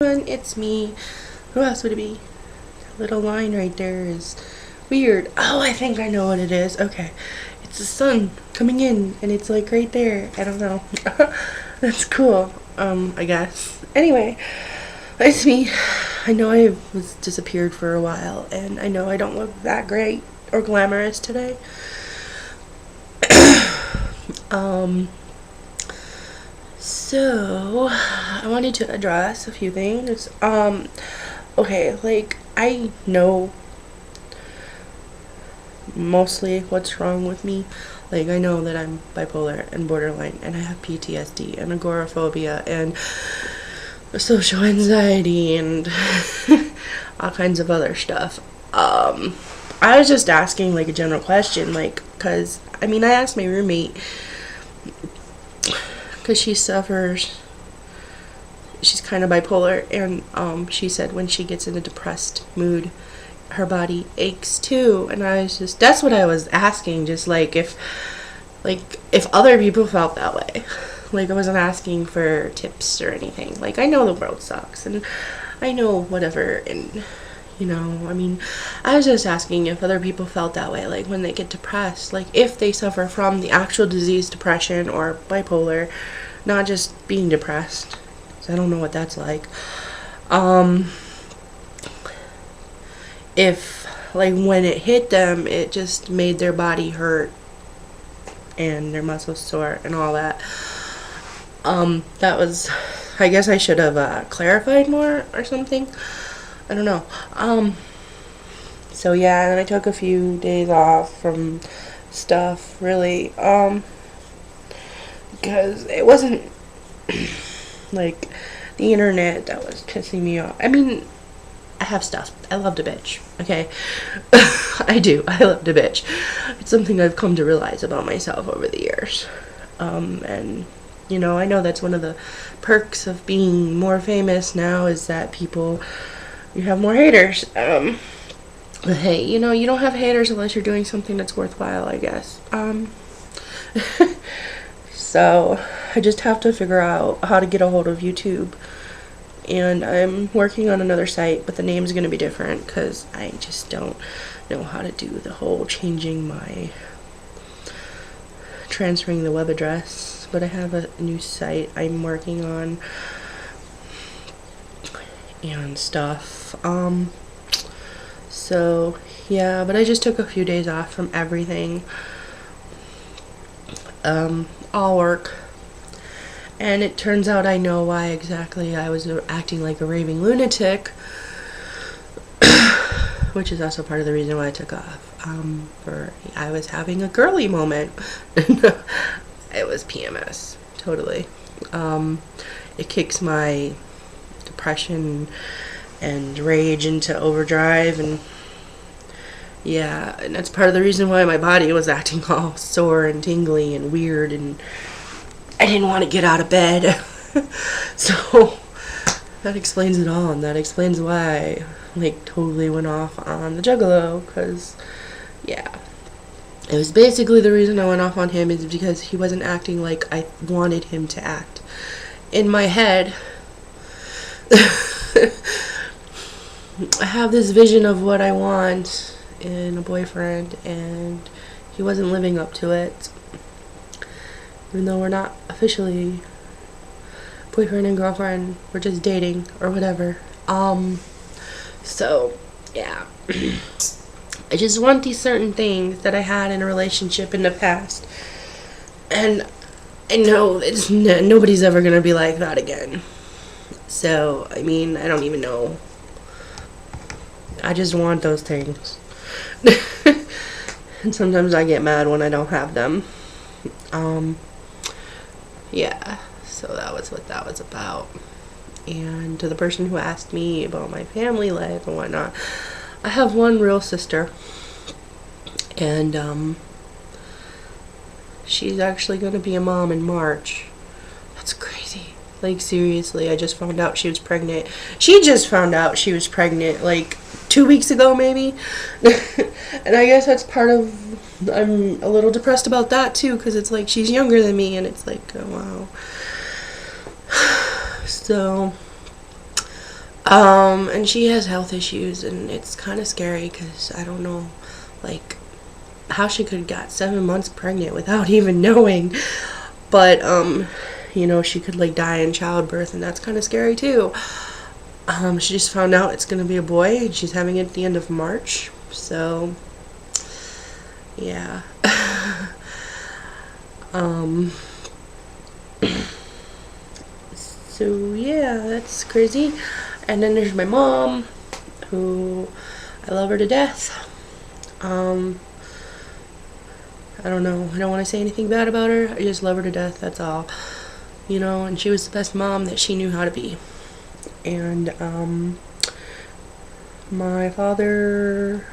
It's me. Who else would it be? That little line right there is weird. Oh, I think I know what it is. Okay. It's the sun coming in and it's like right there. I don't know. That's cool. I guess. Anyway, it's me. I know I was disappeared for a while and I know I don't look that great or glamorous today. um So, I wanted to address a few things. Okay, like, I know mostly what's wrong with me. Like, I know that I'm bipolar and borderline, and I have PTSD and agoraphobia and social anxiety and all kinds of other stuff. I was just asking, like, a general question, like, because, I mean, I asked my roommate, because she's kind of bipolar, and she said when she gets in a depressed mood her body aches too. And that's what I was asking, just like if other people felt that way. Like, I wasn't asking for tips or anything. Like, I know the world sucks and I know whatever, and I mean, I was just asking if other people felt that way, like when they get depressed, like if they suffer from the actual disease depression or bipolar, not just being depressed. I don't know what that's like. If, like, when it hit them, it just made their body hurt and their muscles sore and all that. That was, I guess I should have clarified more or something. I don't know. So yeah, and I took a few days off from stuff, really, because it wasn't like the internet that was pissing me off. I mean, I have stuff. I love to bitch, okay? I do. I love to bitch. It's something I've come to realize about myself over the years. And, I know that's one of the perks of being more famous now, is that you have more haters. But hey, you don't have haters unless you're doing something that's worthwhile, I guess. So, I just have to figure out how to get a hold of YouTube. And I'm working on another site, but the name's going to be different because I just don't know how to do the whole transferring the web address. But I have a new site I'm working on and stuff. So, yeah, but I just took a few days off from everything. All work. And it turns out I know why exactly I was acting like a raving lunatic, which is also part of the reason why I took off. I was having a girly moment. It was PMS, totally. It kicks my depression and rage into overdrive, and yeah, and that's part of the reason why my body was acting all sore and tingly and weird, and I didn't want to get out of bed. So that explains it all, and that explains why I totally went off on the juggalo, because yeah, it was basically the reason I went off on him is because he wasn't acting like I wanted him to act. In my head, I have this vision of what I want in a boyfriend, and he wasn't living up to it. Even though we're not officially boyfriend and girlfriend, we're just dating or whatever. So yeah. I just want these certain things that I had in a relationship in the past, and I know nobody's ever gonna be like that again. So, I mean, I don't even know. I just want those things. And sometimes I get mad when I don't have them. Yeah, so that was what that was about. And to the person who asked me about my family life and whatnot, I have one real sister, and she's actually going to be a mom in March. That's crazy. Like, seriously, I just found out she was pregnant. She just found out she was pregnant, like, 2 weeks ago, maybe. And I guess that's part of, I'm a little depressed about that, too, because it's like she's younger than me, and it's like, oh, wow. So, And she has health issues, and it's kind of scary because I don't know, like, how she could have got 7 months pregnant without even knowing. But, she could, like, die in childbirth, and that's kind of scary, too. She just found out it's going to be a boy, and she's having it at the end of March. So, yeah. So, yeah, that's crazy. And then there's my mom, who I love her to death. I don't know. I don't want to say anything bad about her. I just love her to death. That's all. And she was the best mom that she knew how to be. And, my father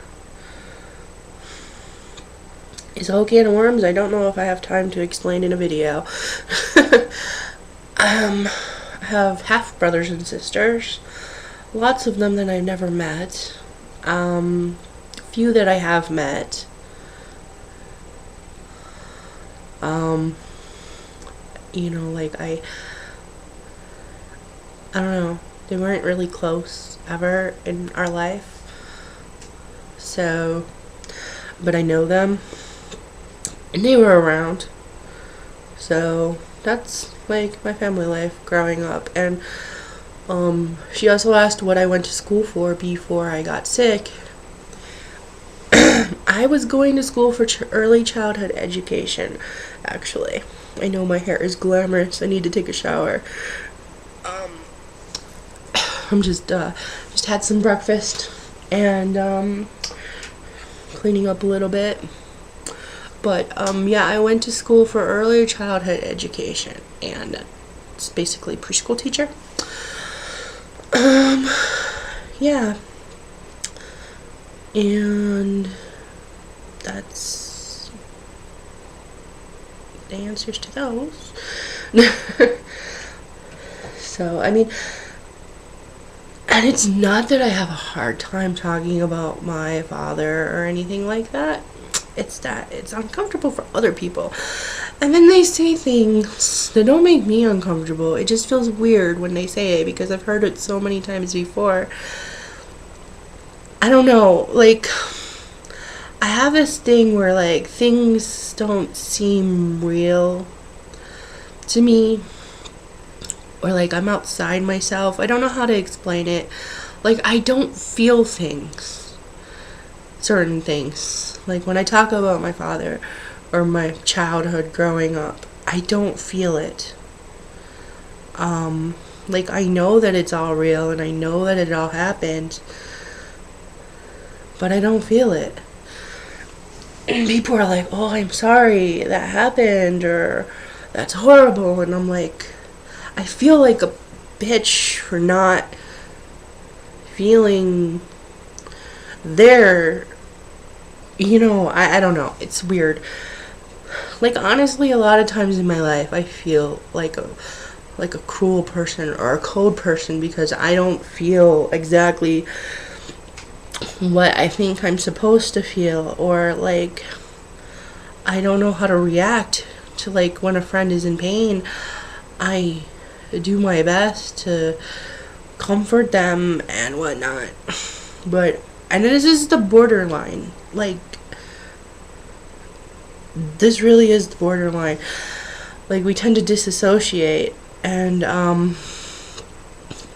is a whole can of worms. I don't know if I have time to explain in a video. I have half brothers and sisters. Lots of them that I've never met. Few that I have met. I don't know. They weren't really close ever in our life. So, but I know them. And they were around. So, that's like my family life growing up. And she also asked what I went to school for before I got sick. I was going to school for early childhood education, actually. I know my hair is glamorous. I need to take a shower. I'm just had some breakfast and cleaning up a little bit. But yeah, I went to school for early childhood education, and it's basically preschool teacher. Yeah. And that's the answers to those. So, I mean, and it's not that I have a hard time talking about my father or anything like that. It's that it's uncomfortable for other people. And then they say things that don't make me uncomfortable. It just feels weird when they say it because I've heard it so many times before. I don't know, like, I have this thing where, like, things don't seem real to me. Or, like, I'm outside myself. I don't know how to explain it. Like, I don't feel things. Certain things. Like, when I talk about my father or my childhood growing up, I don't feel it. Like, I know that it's all real and I know that it all happened, but I don't feel it. And people are like, oh, I'm sorry that happened, or that's horrible. And I'm like, I feel like a bitch for not feeling there. I don't know. It's weird. Like, honestly, a lot of times in my life, I feel like a cruel person or a cold person because I don't feel exactly what I think I'm supposed to feel, or like I don't know how to react to, like, when a friend is in pain. I do my best to comfort them and whatnot, and this is the borderline. Like, this really is the borderline. Like, we tend to disassociate, and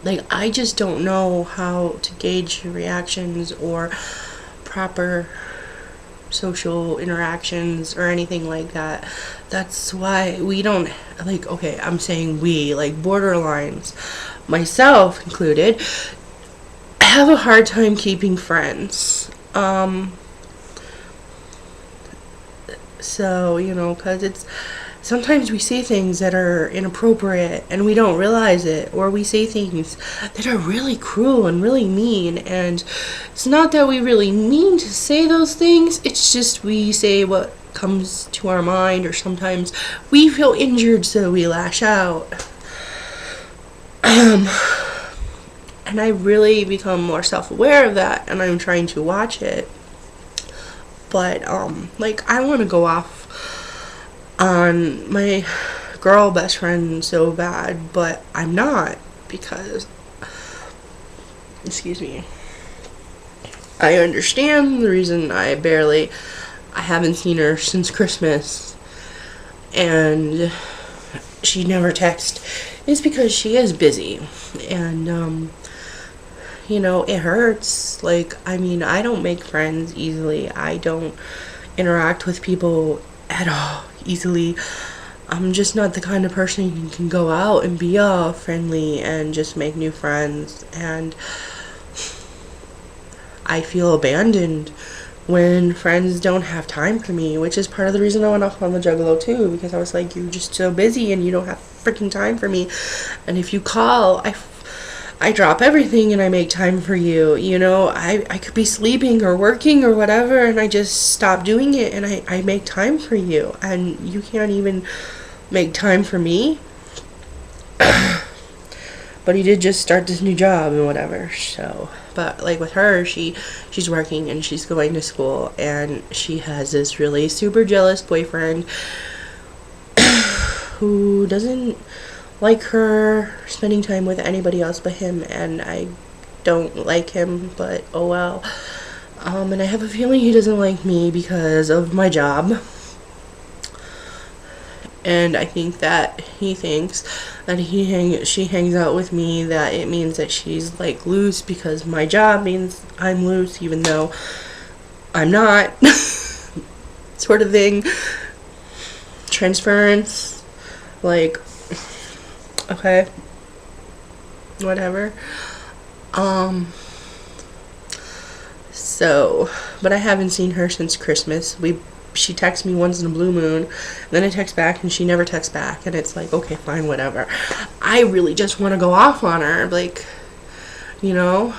like, I just don't know how to gauge reactions or proper social interactions or anything like that. That's why we don't, like, okay, I'm saying we, like, borderlines, myself included, have a hard time keeping friends. So, because it's, sometimes we say things that are inappropriate and we don't realize it, or we say things that are really cruel and really mean, and it's not that we really mean to say those things, it's just we say what comes to our mind, or sometimes we feel injured so we lash out. And I really become more self-aware of that, and I'm trying to watch it. But like, I want to go off on my girl best friend so bad, but I'm not, because excuse me. I understand the reason I haven't seen her since Christmas, and she never texts, is because she is busy, and it hurts. Like, I mean, I don't make friends easily. I don't interact with people at all easily. I'm just not the kind of person who can go out and be all friendly and just make new friends, and I feel abandoned when friends don't have time for me, which is part of the reason I went off on the Juggalo too, because I was like, you're just so busy and you don't have freaking time for me, and if you call, I drop everything and I make time for you. I could be sleeping or working or whatever, and I just stop doing it, and I make time for you, and you can't even make time for me. But he did just start this new job and whatever, so. But like with her, she's working and she's going to school, and she has this really super jealous boyfriend who doesn't like her spending time with anybody else but him, and I don't like him, but oh well. And I have a feeling he doesn't like me because of my job. And I think that he thinks that she hangs out with me, that it means that she's like loose because my job means I'm loose, even though I'm not. Sort of thing. Transference. Like, okay, whatever. So, but I haven't seen her since Christmas. She texts me once in a blue moon, and then I text back and she never texts back, and it's like, okay, fine, whatever. I really just want to go off on her, like, but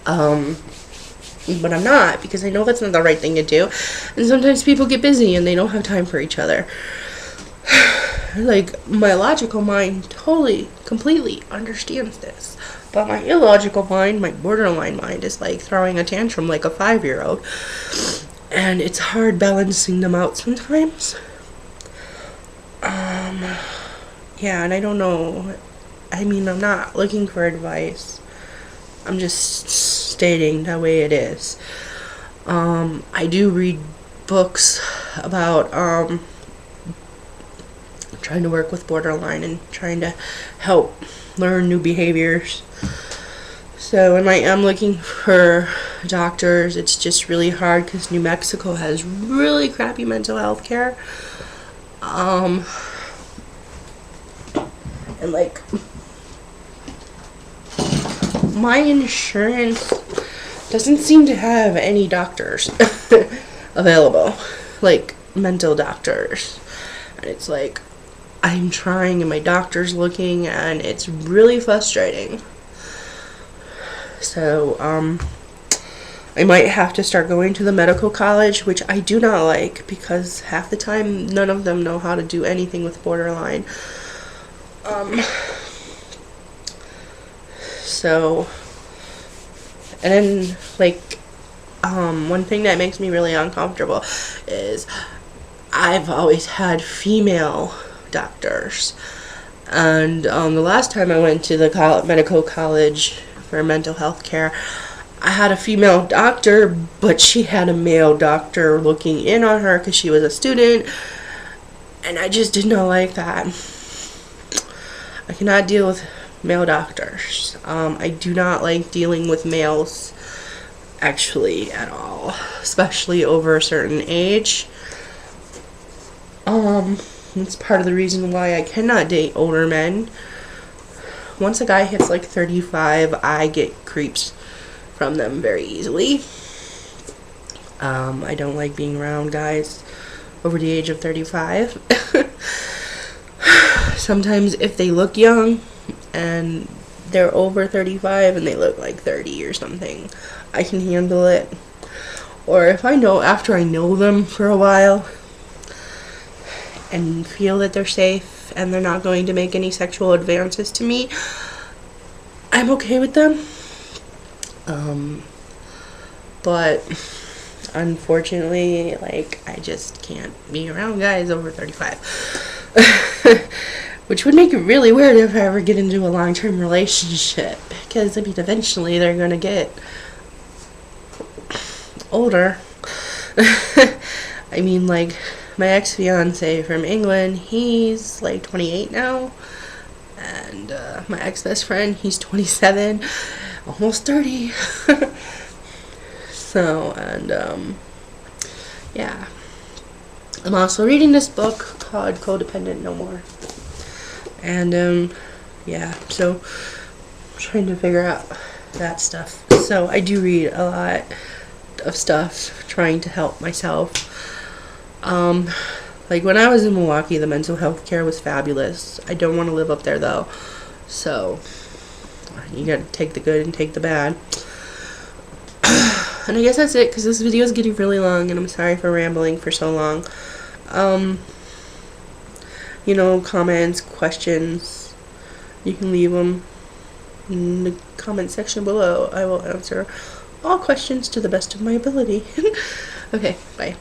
I'm not, because I know that's not the right thing to do, and sometimes people get busy and they don't have time for each other. Like, my logical mind totally, completely understands this, but my illogical mind, my borderline mind, is like throwing a tantrum like a 5-year-old. And it's hard balancing them out sometimes. Yeah, and I don't know. I mean, I'm not looking for advice. I'm just stating the way it is. I do read books about trying to work with borderline and trying to help learn new behaviors. So when I am looking for doctors, it's just really hard because New Mexico has really crappy mental health care. And like, my insurance doesn't seem to have any doctors available, like mental doctors. And it's like, I'm trying and my doctor's looking, and it's really frustrating. So, I might have to start going to the medical college, which I do not like, because half the time none of them know how to do anything with borderline. So, and then, like, one thing that makes me really uncomfortable is I've always had female doctors. And the last time I went to the medical college for mental health care, I had a female doctor, but she had a male doctor looking in on her because she was a student, and I just did not like that. I cannot deal with male doctors. I do not like dealing with males, actually, at all, especially over a certain age. It's part of the reason why I cannot date older men. Once a guy hits like 35, I get creeps from them very easily. I don't like being around guys over the age of 35. Sometimes if they look young and they're over 35 and they look like 30 or something, I can handle it. Or if I know, after I know them for a while and feel that they're safe and they're not going to make any sexual advances to me, I'm okay with them. But unfortunately, like, I just can't be around guys over 35. which would make it really weird if I ever get into a long-term relationship, because I mean eventually they're gonna get older. I mean, like, my ex-fiance from England, he's like 28 now, and my ex-best friend, he's 27, almost 30. So, and yeah, I'm also reading this book called Codependent No More, and yeah, so I'm trying to figure out that stuff. So I do read a lot of stuff trying to help myself. Like when I was in Milwaukee, the mental health care was fabulous. I don't want to live up there though, so you gotta take the good and take the bad. And I guess that's it, because this video is getting really long, and I'm sorry for rambling for so long. You know, comments, questions, you can leave them in the comment section below. I will answer all questions to the best of my ability. Okay, bye.